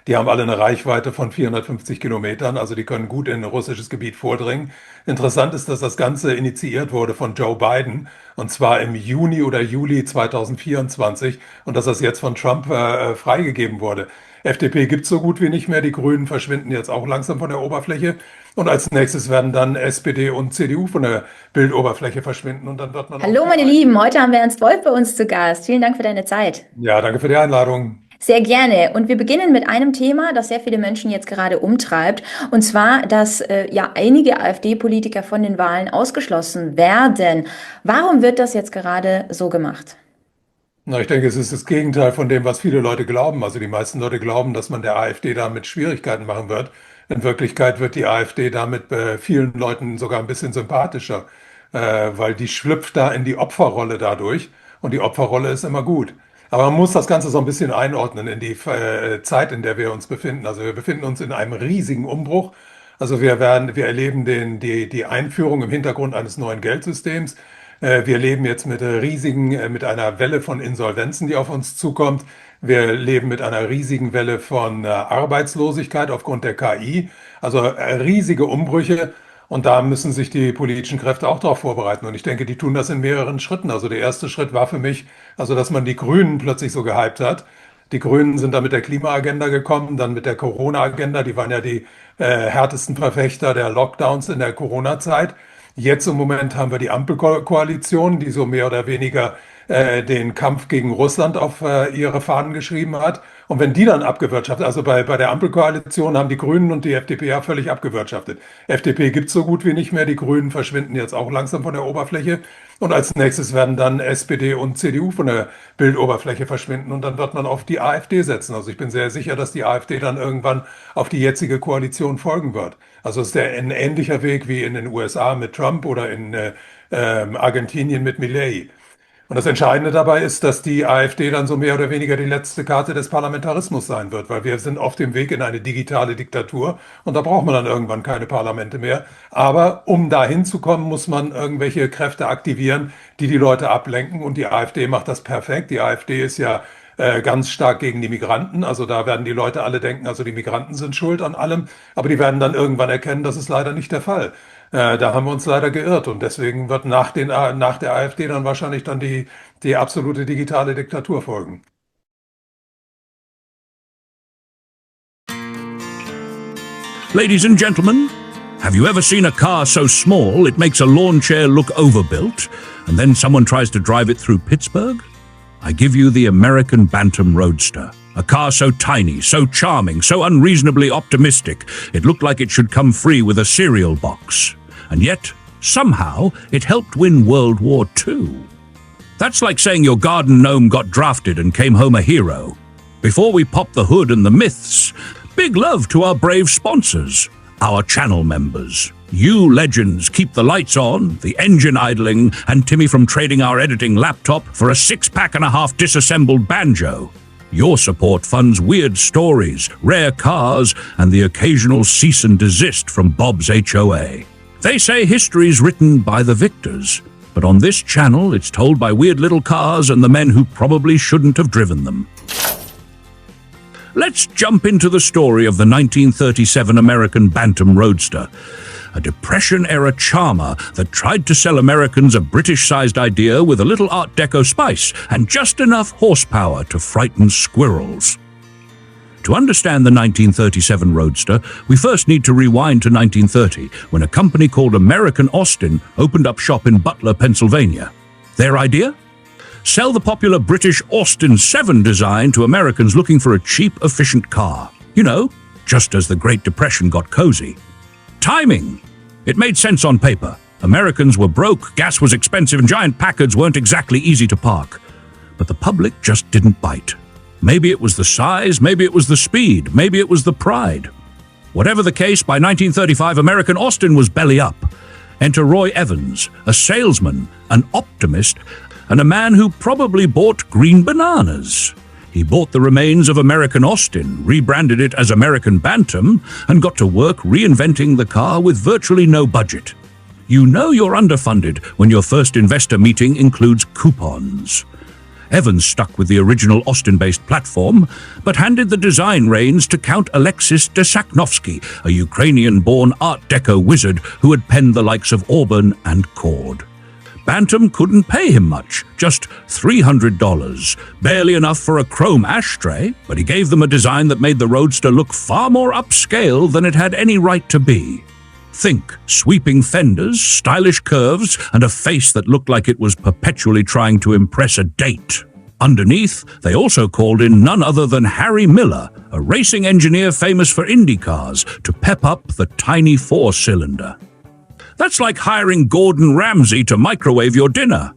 Die haben alle eine Reichweite von 450 Kilometern, also die können gut in russisches Gebiet vordringen. Interessant ist, dass das Ganze initiiert wurde von Joe Biden, und zwar im Juni oder Juli 2024, und dass das jetzt von Trump freigegeben wurde. FDP gibt es so gut wie nicht mehr, die Grünen verschwinden jetzt auch langsam von der Oberfläche. Und als nächstes werden dann SPD und CDU von der Bildoberfläche verschwinden, und dann wird man Hallo meine Lieben, heute haben wir Ernst Wolff bei uns zu Gast. Vielen Dank für deine Zeit. Ja, danke für die Einladung. Sehr gerne. Und wir beginnen mit einem Thema, das sehr viele Menschen jetzt gerade umtreibt. Und zwar, dass ja einige AfD-Politiker von den Wahlen ausgeschlossen werden. Warum wird das jetzt gerade so gemacht? Na, ich denke, es ist das Gegenteil von dem, was viele Leute glauben. Also die meisten Leute glauben, dass man der AfD damit Schwierigkeiten machen wird. In Wirklichkeit wird die AfD damit vielen Leuten sogar ein bisschen sympathischer, weil die schlüpft da in die Opferrolle dadurch. Und die Opferrolle ist immer gut. Aber man muss das Ganze so ein bisschen einordnen in die Zeit, in der wir uns befinden. Also wir befinden uns in einem riesigen Umbruch. Also wir erleben die Einführung im Hintergrund eines neuen Geldsystems. Wir leben jetzt mit einer Welle von Insolvenzen, die auf uns zukommt. Wir leben mit einer riesigen Welle von Arbeitslosigkeit aufgrund der KI. Also riesige Umbrüche. Und da müssen sich die politischen Kräfte auch darauf vorbereiten. Und ich denke, die tun das in mehreren Schritten. Also der erste Schritt war für mich, also dass man die Grünen plötzlich so gehypt hat. Die Grünen sind da mit der Klimaagenda gekommen, dann mit der Corona-Agenda. Die waren ja die härtesten Verfechter der Lockdowns in der Corona-Zeit. Jetzt im Moment haben wir die Ampelkoalition, die so mehr oder weniger den Kampf gegen Russland auf ihre Fahnen geschrieben hat. Und wenn die dann abgewirtschaftet, also bei der Ampelkoalition haben die Grünen und die FDP ja völlig abgewirtschaftet. FDP gibt es so gut wie nicht mehr, die Grünen verschwinden jetzt auch langsam von der Oberfläche. Und als nächstes werden dann SPD und CDU von der Bildoberfläche verschwinden, und dann wird man auf die AfD setzen. Also ich bin sehr sicher, dass die AfD dann irgendwann auf die jetzige Koalition folgen wird. Also es ist ein ähnlicher Weg wie in den USA mit Trump oder in Argentinien mit Milei. Und das Entscheidende dabei ist, dass die AfD dann so mehr oder weniger die letzte Karte des Parlamentarismus sein wird, weil wir sind auf dem Weg in eine digitale Diktatur, und da braucht man dann irgendwann keine Parlamente mehr. Aber um da hinzukommen, muss man irgendwelche Kräfte aktivieren, die die Leute ablenken, und die AfD macht das perfekt. Die AfD ist ja ganz stark gegen die Migranten. Also da werden die Leute alle denken, also die Migranten sind schuld an allem, aber die werden dann irgendwann erkennen, das ist leider nicht der Fall. Da haben wir uns leider geirrt, und deswegen wird nach der AfD dann wahrscheinlich dann die absolute digitale Diktatur folgen. Ladies and gentlemen, have you ever seen a car so small it makes a lawn chair look overbuilt, and then someone tries to drive it through Pittsburgh? I give you the American Bantam Roadster. A car so tiny, so charming, so unreasonably optimistic, it looked like it should come free with a cereal box. And yet, somehow, it helped win World War II. That's like saying your garden gnome got drafted and came home a hero. Before we pop the hood and the myths, big love to our brave sponsors, our channel members. You legends keep the lights on, the engine idling, and Timmy from trading our editing laptop for a 6-pack-and-a-half disassembled banjo. Your support funds weird stories, rare cars, and the occasional cease and desist from Bob's HOA. They say history's written by the victors, but on this channel it's told by weird little cars and the men who probably shouldn't have driven them. Let's jump into the story of the 1937 American Bantam Roadster, a Depression-era charmer that tried to sell Americans a British-sized idea with a little Art Deco spice and just enough horsepower to frighten squirrels. To understand the 1937 Roadster, we first need to rewind to 1930, when a company called American Austin opened up shop in Butler, Pennsylvania. Their idea? Sell the popular British Austin 7 design to Americans looking for a cheap, efficient car. You know, just as the Great Depression got cozy. Timing! It made sense on paper. Americans were broke, gas was expensive, and giant Packards weren't exactly easy to park. But the public just didn't bite. Maybe it was the size, maybe it was the speed, maybe it was the pride. Whatever the case, by 1935, American Austin was belly up. Enter Roy Evans, a salesman, an optimist, and a man who probably bought green bananas. He bought the remains of American Austin, rebranded it as American Bantam, and got to work reinventing the car with virtually no budget. You know you're underfunded when your first investor meeting includes coupons. Evans stuck with the original Austin-based platform, but handed the design reins to Count Alexis de Sakhnovsky, a Ukrainian-born Art Deco wizard who had penned the likes of Auburn and Cord. Bantam couldn't pay him much, just $300, barely enough for a chrome ashtray, but he gave them a design that made the Roadster look far more upscale than it had any right to be. Think sweeping fenders, stylish curves, and a face that looked like it was perpetually trying to impress a date. Underneath, they also called in none other than Harry Miller, a racing engineer famous for Indy cars, to pep up the tiny four-cylinder. That's like hiring Gordon Ramsay to microwave your dinner.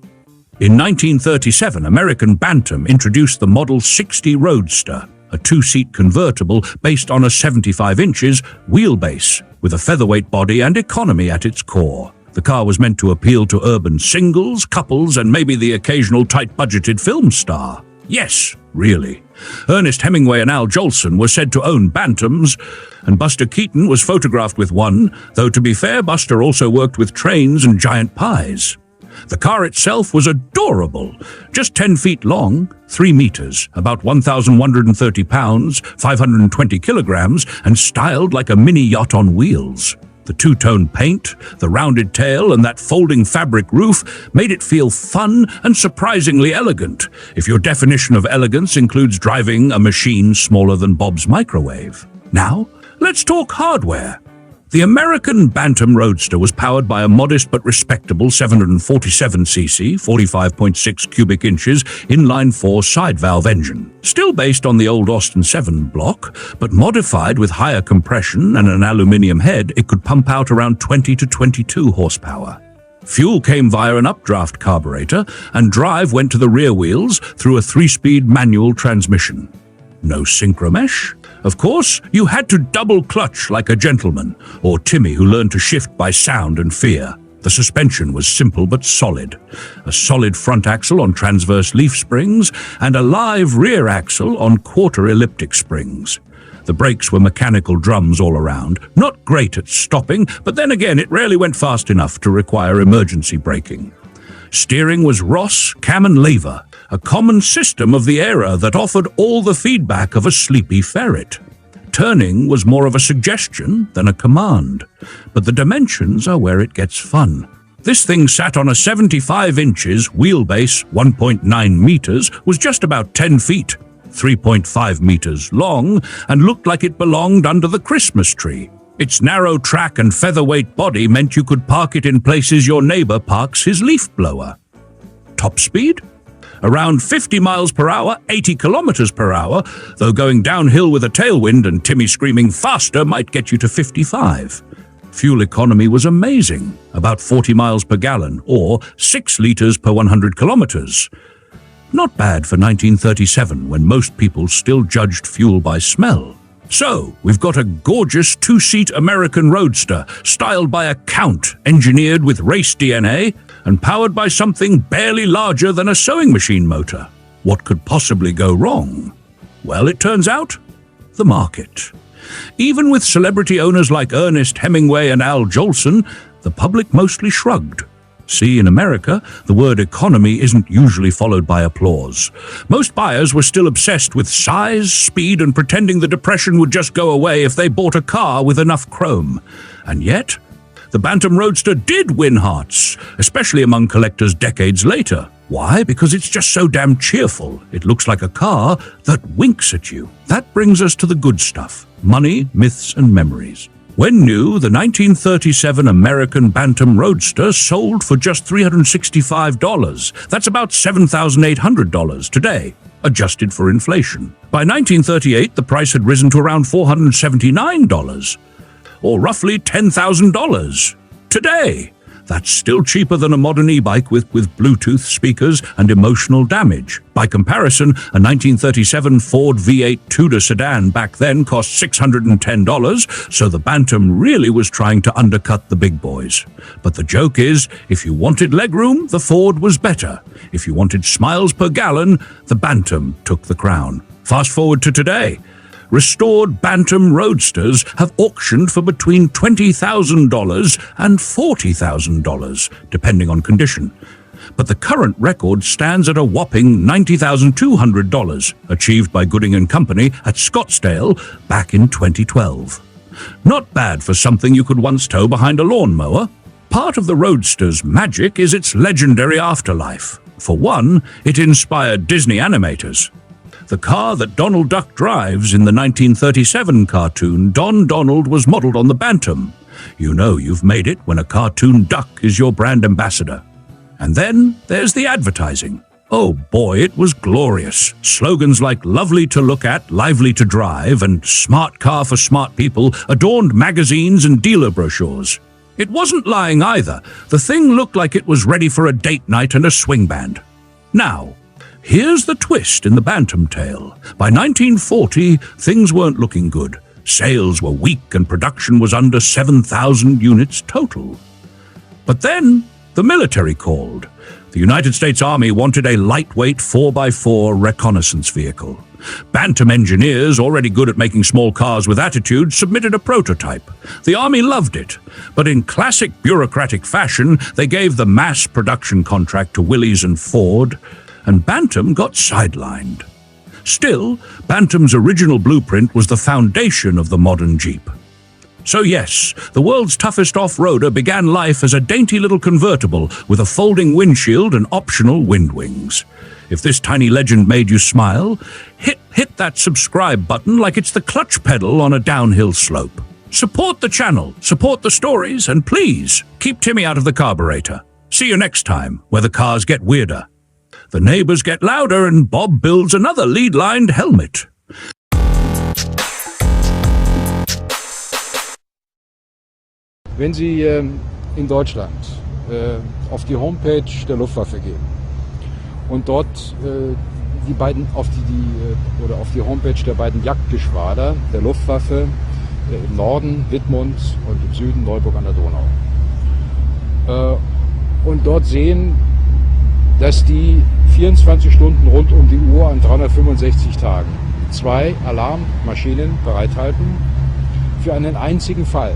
In 1937, American Bantam introduced the Model 60 Roadster, a two-seat convertible based on a 75 inches wheelbase, with a featherweight body and economy at its core. The car was meant to appeal to urban singles, couples, and maybe the occasional tight-budgeted film star. Yes, really. Ernest Hemingway and Al Jolson were said to own Bantams, and Buster Keaton was photographed with one, though to be fair, Buster also worked with trains and giant pies. The car itself was adorable, just 10 feet long, 3 meters, about 1,130 pounds, 520 kilograms, and styled like a mini yacht on wheels. The two-tone paint, the rounded tail, and that folding fabric roof made it feel fun and surprisingly elegant, if your definition of elegance includes driving a machine smaller than Bob's microwave. Now, let's talk hardware. The American Bantam Roadster was powered by a modest but respectable 747cc, 45.6 cubic inches, inline-4 side-valve engine. Still based on the old Austin 7 block, but modified with higher compression and an aluminium head, it could pump out around 20 to 22 horsepower. Fuel came via an updraft carburetor, and drive went to the rear wheels through a 3-speed manual transmission. No synchromesh? Of course, you had to double clutch like a gentleman, or Timmy who learned to shift by sound and fear. The suspension was simple but solid. A solid front axle on transverse leaf springs, and a live rear axle on quarter elliptic springs. The brakes were mechanical drums all around, not great at stopping, but then again it rarely went fast enough to require emergency braking. Steering was Ross, cam and lever, a common system of the era that offered all the feedback of a sleepy ferret. Turning was more of a suggestion than a command, but the dimensions are where it gets fun. This thing sat on a 75 inches wheelbase, 1.9 meters, was just about 10 feet, 3.5 meters long, and looked like it belonged under the Christmas tree. Its narrow track and featherweight body meant you could park it in places your neighbor parks his leaf blower. Top speed? Around 50 miles per hour, 80 kilometers per hour, though going downhill with a tailwind and Timmy screaming faster might get you to 55. Fuel economy was amazing, about 40 miles per gallon, or 6 liters per 100 kilometers. Not bad for 1937, when most people still judged fuel by smell. So, we've got a gorgeous two-seat American Roadster, styled by a count, engineered with race DNA, and powered by something barely larger than a sewing machine motor. What could possibly go wrong? Well, it turns out, the market. Even with celebrity owners like Ernest Hemingway and Al Jolson, the public mostly shrugged. See, in America, the word economy isn't usually followed by applause. Most buyers were still obsessed with size, speed, and pretending the depression would just go away if they bought a car with enough chrome. And yet, the Bantam Roadster did win hearts, especially among collectors decades later. Why? Because it's just so damn cheerful. It looks like a car that winks at you. That brings us to the good stuff: money, myths, and memories. When new, the 1937 American Bantam Roadster sold for just $365. That's about $7,800 today, adjusted for inflation. By 1938, the price had risen to around $479, or roughly $10,000 today. That's still cheaper than a modern e-bike with Bluetooth speakers and emotional damage. By comparison, a 1937 Ford V8 Tudor sedan back then cost $610, so the Bantam really was trying to undercut the big boys. But the joke is, if you wanted legroom, the Ford was better. If you wanted smiles per gallon, the Bantam took the crown. Fast forward to today. Restored Bantam Roadsters have auctioned for between $20,000 and $40,000, depending on condition. but the current record stands at a whopping $90,200, achieved by Gooding and Company at Scottsdale back in 2012. Not bad for something you could once tow behind a lawnmower. Part of the Roadster's magic is its legendary afterlife. For one, it inspired Disney animators. The car that Donald Duck drives in the 1937 cartoon Don Donald was modeled on the Bantam. You know you've made it when a cartoon duck is your brand ambassador. And then there's the advertising. Oh boy, it was glorious. Slogans like lovely to look at, lively to drive, and smart car for smart people adorned magazines and dealer brochures. It wasn't lying either. The thing looked like it was ready for a date night and a swing band. Now, here's the twist in the Bantam tale. By 1940, things weren't looking good. Sales were weak and production was under 7,000 units total. But then, the military called. The United States Army wanted a lightweight 4x4 reconnaissance vehicle. Bantam engineers, already good at making small cars with attitude, submitted a prototype. The Army loved it, but in classic bureaucratic fashion, they gave the mass production contract to Willys and Ford, and Bantam got sidelined. Still, Bantam's original blueprint was the foundation of the modern Jeep. So yes, the world's toughest off-roader began life as a dainty little convertible with a folding windshield and optional wind wings. If this tiny legend made you smile, hit that subscribe button like it's the clutch pedal on a downhill slope. Support the channel, support the stories, and please, keep Timmy out of the carburetor. See you next time, where the cars get weirder. The neighbors get louder and Bob builds another lead-lined helmet. Wenn Sie in Deutschland auf die Homepage der Luftwaffe gehen und dort auf die Homepage der beiden Jagdgeschwader der Luftwaffe im Norden Wittmund und im Süden Neuburg an der Donau und dort sehen, dass die 24 Stunden rund um die Uhr an 365 Tagen 2 Alarmmaschinen bereithalten für einen einzigen Fall.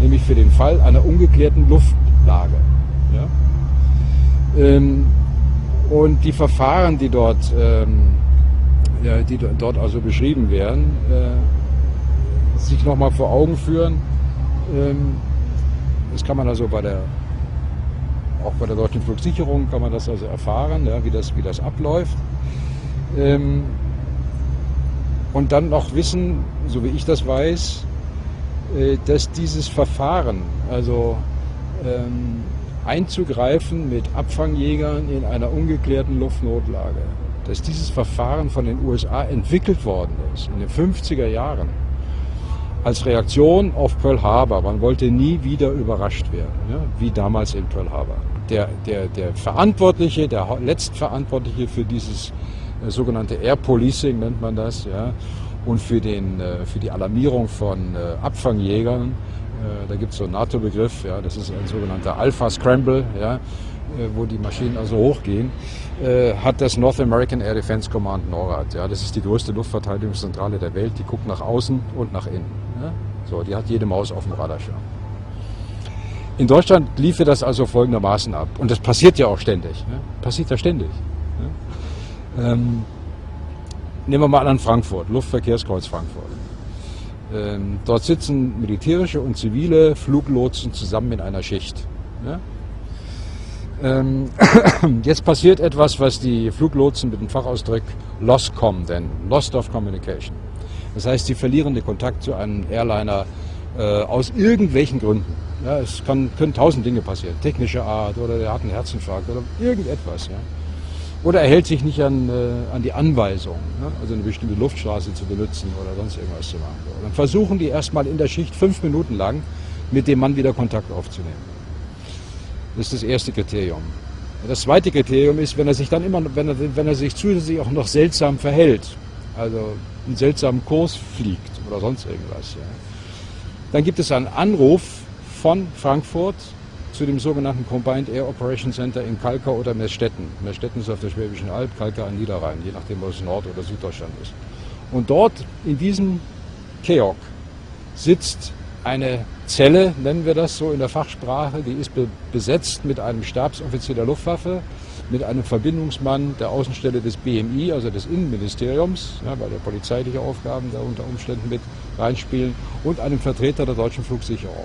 Nämlich für den Fall einer ungeklärten Luftlage. Ja? Und die Verfahren, die dort also beschrieben werden, sich nochmal vor Augen führen. Das kann man also auch bei der Deutschen Flugsicherung kann man das also erfahren, ja, wie das abläuft. Und dann noch wissen, so wie ich das weiß, dass dieses Verfahren, also einzugreifen mit Abfangjägern in einer ungeklärten Luftnotlage, dass dieses Verfahren von den USA entwickelt worden ist in den 50er Jahren als Reaktion auf Pearl Harbor. Man wollte nie wieder überrascht werden, ja, wie damals in Pearl Harbor. Der Verantwortliche, der Letztverantwortliche für dieses sogenannte Air Policing nennt man das, ja, und für die Alarmierung von Abfangjägern, da gibt es so einen NATO-Begriff, ja, das ist ein sogenannter Alpha Scramble, ja, wo die Maschinen also hochgehen, hat das North American Air Defense Command NORAD. Ja, das ist die größte Luftverteidigungszentrale der Welt, die guckt nach außen und nach innen. Ja. So, die hat jede Maus auf dem Radarschirm. In Deutschland lief das also folgendermaßen ab. Und das passiert ja auch ständig. Ja. Passiert ja ständig. Ja. Nehmen wir mal an Frankfurt, Luftverkehrskreuz Frankfurt. Dort sitzen militärische und zivile Fluglotsen zusammen in einer Schicht. Ja? Jetzt passiert etwas, was die Fluglotsen mit dem Fachausdruck LOSCOM nennen, Lost of Communication. Das heißt, sie verlieren den Kontakt zu einem Airliner aus irgendwelchen Gründen. Ja, es können 1000 Dinge passieren, technische Art oder der hat einen Herzinfarkt oder irgendetwas. Ja. Oder er hält sich nicht an die Anweisung, ne? Also eine bestimmte Luftstraße zu benutzen oder sonst irgendwas zu machen. So. Dann versuchen die erstmal in der Schicht 5 Minuten lang mit dem Mann wieder Kontakt aufzunehmen. Das ist das erste Kriterium. Das zweite Kriterium ist, wenn er sich zusätzlich auch noch seltsam verhält, also einen seltsamen Kurs fliegt oder sonst irgendwas. Ja. Dann gibt es einen Anruf von Frankfurt zu dem sogenannten Combined Air Operation Center in Kalkar oder Meßstetten. Meßstetten ist auf der Schwäbischen Alb, Kalkar an Niederrhein, je nachdem, ob es Nord- oder Süddeutschland ist. Und dort, in diesem KEOK, sitzt eine Zelle, nennen wir das so in der Fachsprache, die ist besetzt mit einem Stabsoffizier der Luftwaffe, mit einem Verbindungsmann der Außenstelle des BMI, also des Innenministeriums, ja, weil polizeiliche Aufgaben da unter Umständen mit reinspielen, und einem Vertreter der deutschen Flugsicherung.